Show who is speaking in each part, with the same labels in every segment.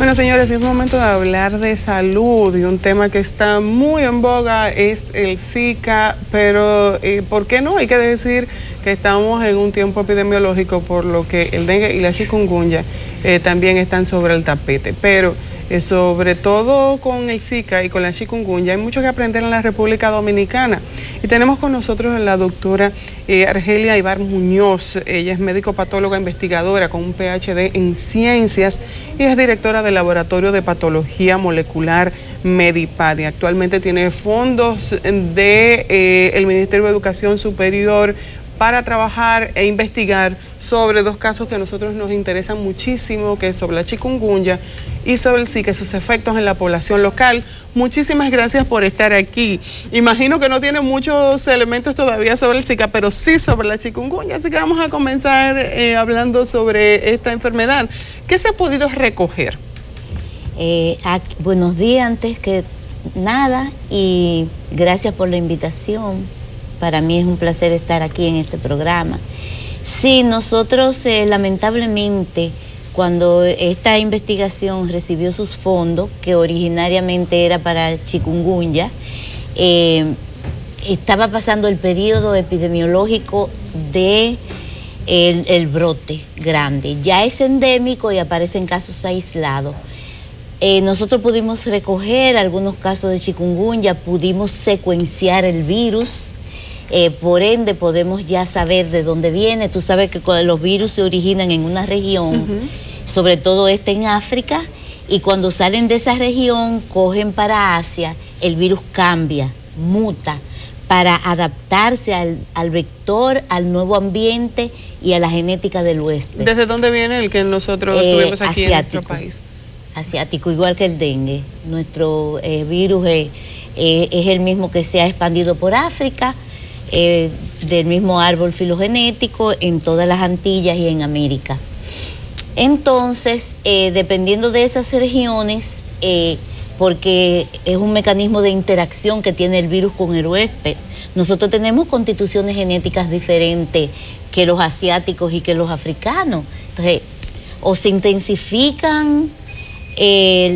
Speaker 1: Bueno, señores, es momento de hablar de salud y un tema que está muy en boga es el Zika, pero ¿por qué no? Hay que decir que estamos en un tiempo epidemiológico, por lo que el dengue y la chikungunya también están sobre el tapete, pero sobre todo con el Zika y con la chikungunya hay mucho que aprender en la República Dominicana. Y tenemos con nosotros a la doctora Argelia Ibar Muñoz. Ella es médico patóloga investigadora con un PhD en ciencias y es directora del Laboratorio de Patología Molecular Medipad. Y actualmente tiene fondos de el Ministerio de Educación Superior para trabajar e investigar sobre dos casos que a nosotros nos interesan muchísimo, que es sobre la chikungunya y sobre el Zika, sus efectos en la población local. Muchísimas gracias por estar aquí. Imagino que no tiene muchos elementos todavía sobre el Zika, pero sí sobre la chikungunya, así que vamos a comenzar hablando sobre esta enfermedad. ¿Qué se ha podido recoger?
Speaker 2: Buenos días antes que nada y gracias por la invitación. Para mí es un placer estar aquí en este programa. Sí, nosotros lamentablemente, cuando esta investigación recibió sus fondos, que originariamente era para chikungunya, estaba pasando el periodo epidemiológico de el brote grande. Ya es endémico y aparecen casos aislados. Nosotros pudimos recoger algunos casos de chikungunya, pudimos secuenciar el virus. Por ende podemos ya saber de dónde viene. Tú sabes que los virus se originan en una región, sobre todo en África, y cuando salen de esa región, cogen para Asia, el virus cambia, muta, para adaptarse al vector, al nuevo ambiente y a la genética del huésped.
Speaker 1: ¿Desde dónde viene el que nosotros tuvimos aquí en nuestro país?
Speaker 2: Asiático, igual que el dengue. Nuestro virus es el mismo que se ha expandido por África, del mismo árbol filogenético en todas las Antillas y en América. Entonces, dependiendo de esas regiones, porque es un mecanismo de interacción que tiene el virus con el huésped, nosotros tenemos constituciones genéticas diferentes que los asiáticos y que los africanos. Entonces, o se intensifican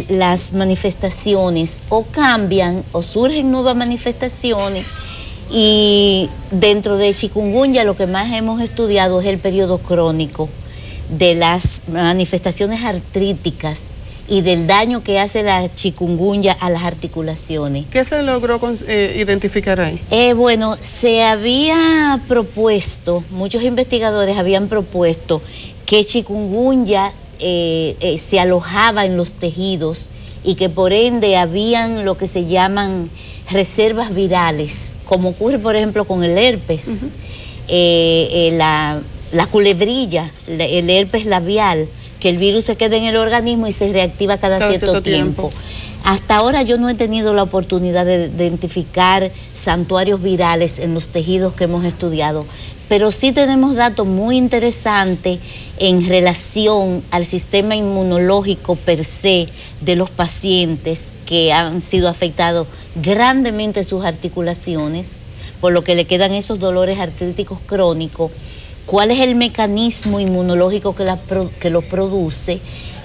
Speaker 2: las manifestaciones, o cambian, o surgen nuevas manifestaciones. Y dentro de chikungunya lo que más hemos estudiado es el periodo crónico de las manifestaciones artríticas y del daño que hace la chikungunya a las articulaciones.
Speaker 1: ¿Qué se logró identificar ahí?
Speaker 2: Bueno, se había propuesto, muchos investigadores habían propuesto que chikungunya se alojaba en los tejidos y que por ende habían lo que se llaman reservas virales, como ocurre por ejemplo con el herpes, la culebrilla, el herpes labial, que el virus se queda en el organismo y se reactiva cada cierto tiempo. Hasta ahora yo no he tenido la oportunidad de identificar santuarios virales en los tejidos que hemos estudiado, pero sí tenemos datos muy interesantes en relación al sistema inmunológico per se de los pacientes que han sido afectados grandemente sus articulaciones, por lo que le quedan esos dolores artríticos crónicos, cuál es el mecanismo inmunológico que los produce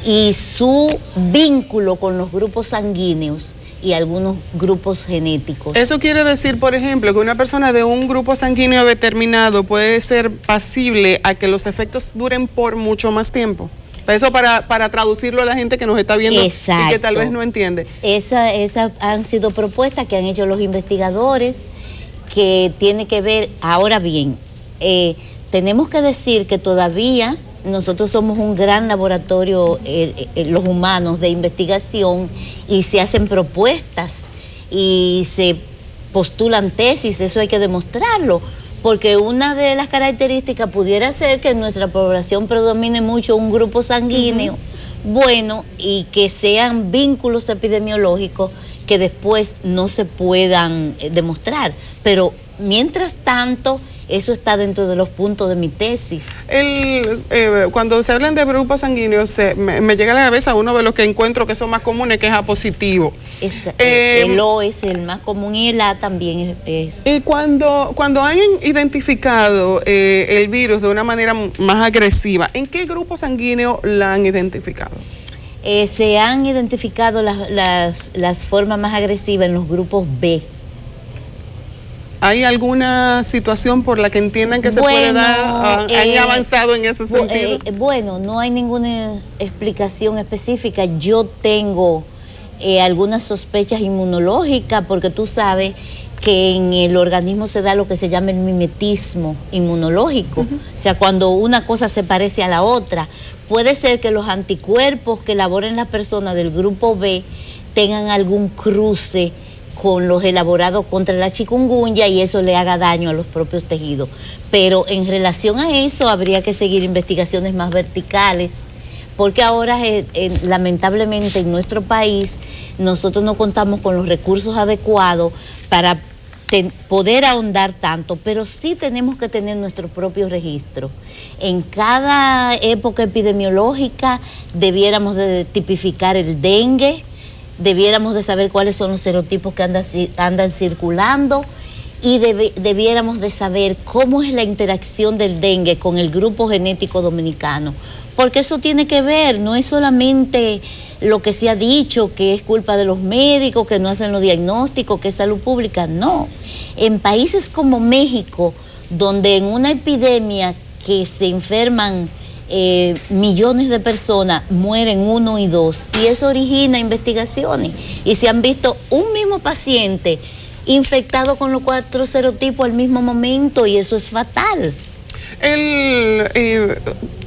Speaker 2: y su vínculo con los grupos sanguíneos y algunos grupos genéticos.
Speaker 1: Eso quiere decir, por ejemplo, que una persona de un grupo sanguíneo determinado puede ser pasible a que los efectos duren por mucho más tiempo. Eso para traducirlo a la gente que nos está viendo. Exacto. Y que tal vez no entiende.
Speaker 2: Esas han sido propuestas que han hecho los investigadores, que tiene que ver, ahora bien, tenemos que decir que todavía nosotros somos un gran laboratorio, los humanos, de investigación, y se hacen propuestas y se postulan tesis, eso hay que demostrarlo, porque una de las características pudiera ser que en nuestra población predomine mucho un grupo sanguíneo, bueno, y que sean vínculos epidemiológicos que después no se puedan demostrar, pero mientras tanto eso está dentro de los puntos de mi tesis.
Speaker 1: Cuando se hablan de grupos sanguíneos, me llega a la cabeza uno de los que encuentro que son más comunes, que es A positivo.
Speaker 2: El O es el más común y el A también es.
Speaker 1: Y cuando han identificado el virus de una manera más agresiva, ¿en qué grupo sanguíneo la han identificado?
Speaker 2: Se han identificado las formas más agresivas en los grupos B.
Speaker 1: ¿Hay alguna situación por la que entiendan que se puede dar? ¿Han avanzado en ese sentido?
Speaker 2: Bueno, no hay ninguna explicación específica. Yo tengo algunas sospechas inmunológicas, porque tú sabes que en el organismo se da lo que se llama el mimetismo inmunológico. O sea, cuando una cosa se parece a la otra, puede ser que los anticuerpos que elaboren las personas del grupo B tengan algún cruce con los elaborados contra la chikungunya y eso le haga daño a los propios tejidos. Pero en relación a eso habría que seguir investigaciones más verticales, porque ahora lamentablemente en nuestro país nosotros no contamos con los recursos adecuados para poder ahondar tanto, pero sí tenemos que tener nuestro propio registro. En cada época epidemiológica debiéramos de tipificar el dengue, debiéramos de saber cuáles son los serotipos que andan circulando y debiéramos de saber cómo es la interacción del dengue con el grupo genético dominicano, porque eso tiene que ver, no es solamente lo que se ha dicho, que es culpa de los médicos, que no hacen los diagnósticos, que es salud pública, no. En países como México, donde en una epidemia que se enferman millones de personas, mueren 1 y 2, y eso origina investigaciones, y se han visto un mismo paciente infectado con los 4 serotipos al mismo momento, y eso es fatal.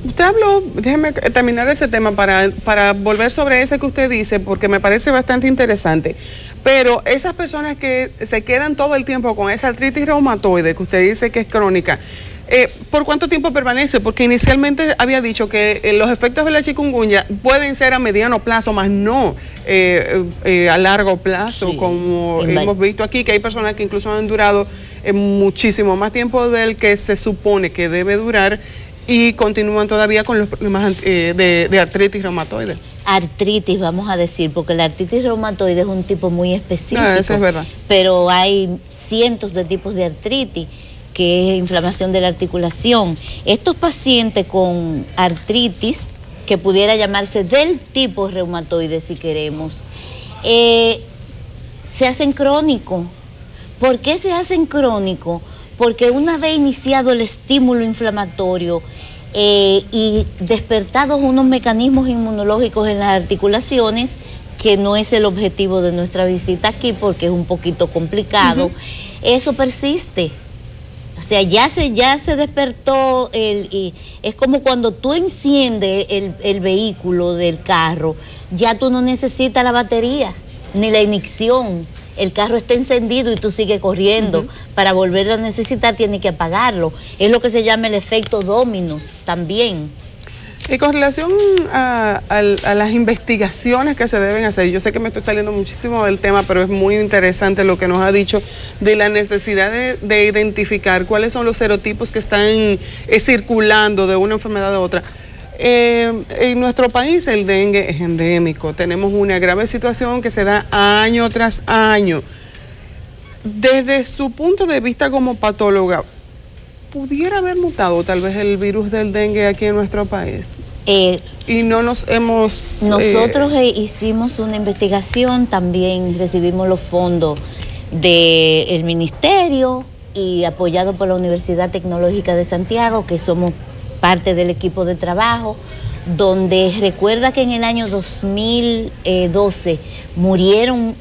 Speaker 1: Usted habló, déjeme terminar ese tema para volver sobre ese que usted dice, porque me parece bastante interesante, pero esas personas que se quedan todo el tiempo con esa artritis reumatoide, que usted dice que es crónica, ¿por cuánto tiempo permanece? Porque inicialmente había dicho que los efectos de la chikungunya pueden ser a mediano plazo, más no a largo plazo, sí, como hemos visto aquí, que hay personas que incluso han durado muchísimo más tiempo del que se supone que debe durar y continúan todavía con los problemas de artritis reumatoide.
Speaker 2: Artritis, vamos a decir, porque la artritis reumatoide es un tipo muy específico.
Speaker 1: No, eso es verdad.
Speaker 2: Pero hay cientos de tipos de artritis, que es inflamación de la articulación. Estos pacientes con artritis, que pudiera llamarse del tipo reumatoide si queremos, se hacen crónicos. ¿Por qué se hacen crónicos? Porque una vez iniciado el estímulo inflamatorio y despertados unos mecanismos inmunológicos en las articulaciones, que no es el objetivo de nuestra visita aquí porque es un poquito complicado, eso persiste. O sea, ya se despertó, y es como cuando tú enciendes el vehículo del carro, ya tú no necesitas la batería ni la ignición. El carro está encendido y tú sigues corriendo. Para volverlo a necesitar tienes que apagarlo. Es lo que se llama el efecto dominó también.
Speaker 1: Y con relación a las investigaciones que se deben hacer, yo sé que me estoy saliendo muchísimo del tema, pero es muy interesante lo que nos ha dicho de la necesidad de identificar cuáles son los serotipos que están circulando de una enfermedad a otra. En nuestro país el dengue es endémico, tenemos una grave situación que se da año tras año. Desde su punto de vista como patóloga, ¿pudiera haber mutado tal vez el virus del dengue aquí en nuestro país? Y no nos hemos...
Speaker 2: Nosotros hicimos una investigación, también recibimos los fondos del ministerio y apoyado por la Universidad Tecnológica de Santiago, que somos parte del equipo de trabajo, donde recuerda que en el año 2012 murieron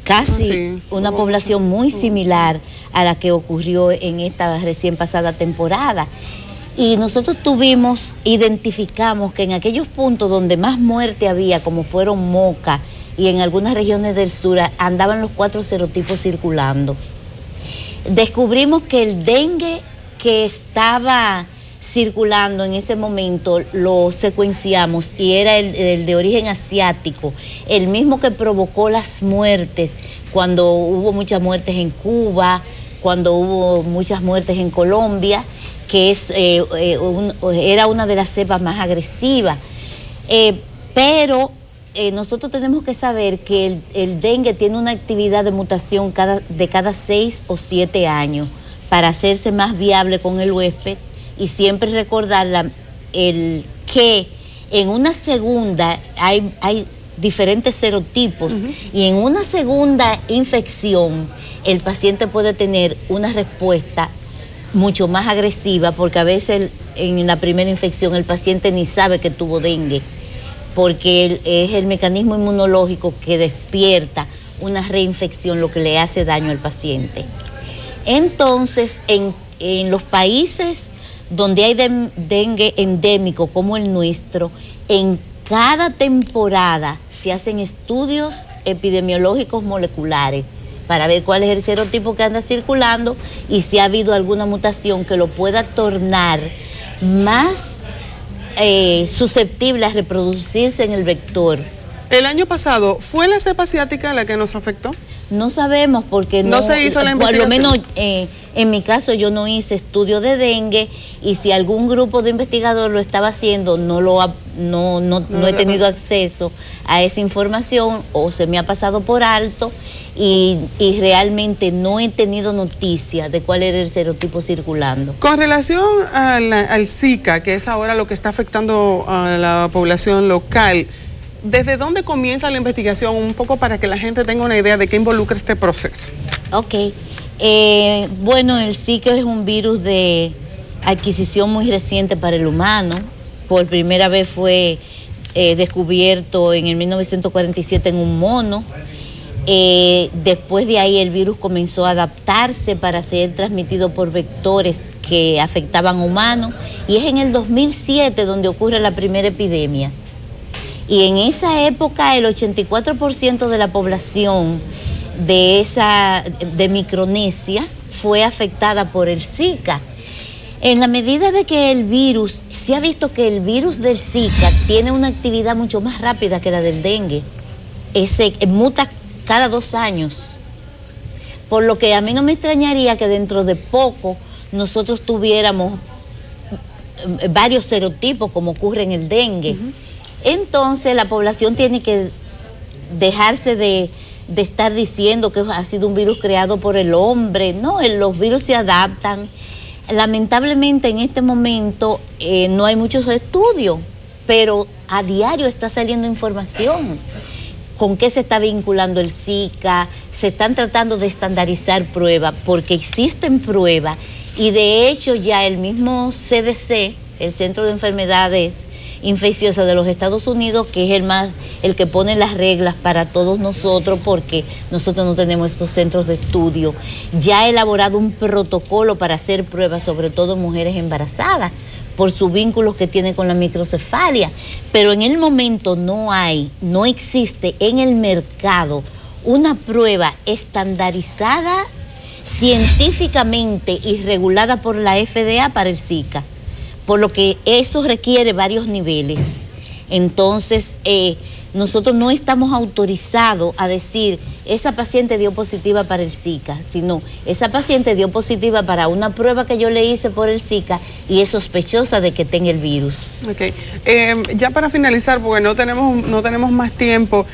Speaker 2: casi una población muy similar a la que ocurrió en esta recién pasada temporada. Y nosotros identificamos que en aquellos puntos donde más muerte había, como fueron Moca y en algunas regiones del sur, andaban los 4 serotipos circulando. Descubrimos que el dengue que estaba circulando en ese momento lo secuenciamos y era el de origen asiático, el mismo que provocó las muertes cuando hubo muchas muertes en Cuba, cuando hubo muchas muertes en Colombia, que era una de las cepas más agresivas. Pero nosotros tenemos que saber que el dengue tiene una actividad de mutación de cada 6 o 7 años para hacerse más viable con el huésped. Y siempre recordar que En una segunda hay diferentes serotipos y en una segunda infección el paciente puede tener una respuesta mucho más agresiva, porque a veces en la primera infección el paciente ni sabe que tuvo dengue, porque es el mecanismo inmunológico que despierta una reinfección lo que le hace daño al paciente. Entonces, en los países donde hay dengue endémico como el nuestro, en cada temporada se hacen estudios epidemiológicos moleculares para ver cuál es el serotipo que anda circulando y si ha habido alguna mutación que lo pueda tornar más susceptible a reproducirse en el vector.
Speaker 1: El año pasado, ¿fue la cepa asiática la que nos afectó?
Speaker 2: No sabemos porque no se hizo la investigación. Por lo menos en mi caso yo no hice estudio de dengue, y si algún grupo de investigadores lo estaba haciendo, no he tenido acceso a esa información o se me ha pasado por alto y realmente no he tenido noticia de cuál era el serotipo circulando.
Speaker 1: Con relación al Zika, que es ahora lo que está afectando a la población local, ¿desde dónde comienza la investigación? Un poco para que la gente tenga una idea de qué involucra este proceso.
Speaker 2: Ok. Bueno, el Zika es un virus de adquisición muy reciente para el humano. Por primera vez fue descubierto en el 1947 en un mono. Después de ahí el virus comenzó a adaptarse para ser transmitido por vectores que afectaban a humanos. Y es en el 2007 donde ocurre la primera epidemia. Y en esa época el 84% de la población de Micronesia fue afectada por el Zika. En la medida de que el virus, se ha visto que el virus del Zika tiene una actividad mucho más rápida que la del dengue. Muta cada 2 años. Por lo que a mí no me extrañaría que dentro de poco nosotros tuviéramos varios serotipos como ocurre en el dengue. Entonces la población tiene que dejarse de estar diciendo que ha sido un virus creado por el hombre. No, los virus se adaptan. Lamentablemente en este momento no hay muchos estudios, pero a diario está saliendo información. ¿Con qué se está vinculando el Zika? Se están tratando de estandarizar pruebas, porque existen pruebas y de hecho ya el mismo CDC, el Centro de Enfermedades Infecciosas de los Estados Unidos, que es el que pone las reglas para todos nosotros, porque nosotros no tenemos estos centros de estudio, ya ha elaborado un protocolo para hacer pruebas, sobre todo en mujeres embarazadas, por sus vínculos que tiene con la microcefalia. Pero en el momento no existe en el mercado una prueba estandarizada científicamente y regulada por la FDA para el Zika, por lo que eso requiere varios niveles. Entonces, nosotros no estamos autorizados a decir, esa paciente dio positiva para el Zika, sino esa paciente dio positiva para una prueba que yo le hice por el Zika y es sospechosa de que tenga el virus.
Speaker 1: Ok. Ya para finalizar, porque no tenemos más tiempo,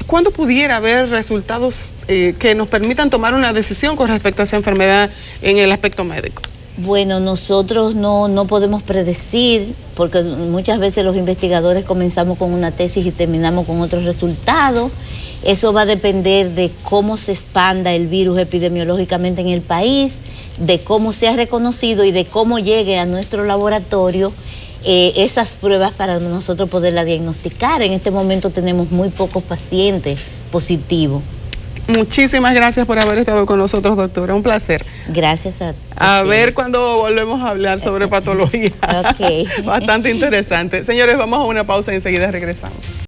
Speaker 1: ¿cuándo pudiera haber resultados que nos permitan tomar una decisión con respecto a esa enfermedad en el aspecto médico?
Speaker 2: Bueno, nosotros no podemos predecir, porque muchas veces los investigadores comenzamos con una tesis y terminamos con otros resultados. Eso va a depender de cómo se expanda el virus epidemiológicamente en el país, de cómo sea reconocido y de cómo llegue a nuestro laboratorio esas pruebas para nosotros poderla diagnosticar. En este momento tenemos muy pocos pacientes positivos.
Speaker 1: Muchísimas gracias por haber estado con nosotros, doctora. Un placer.
Speaker 2: Gracias a
Speaker 1: ustedes. Ver cuando volvemos a hablar sobre patología.
Speaker 2: Okay.
Speaker 1: Bastante interesante. Señores, vamos a una pausa y enseguida regresamos.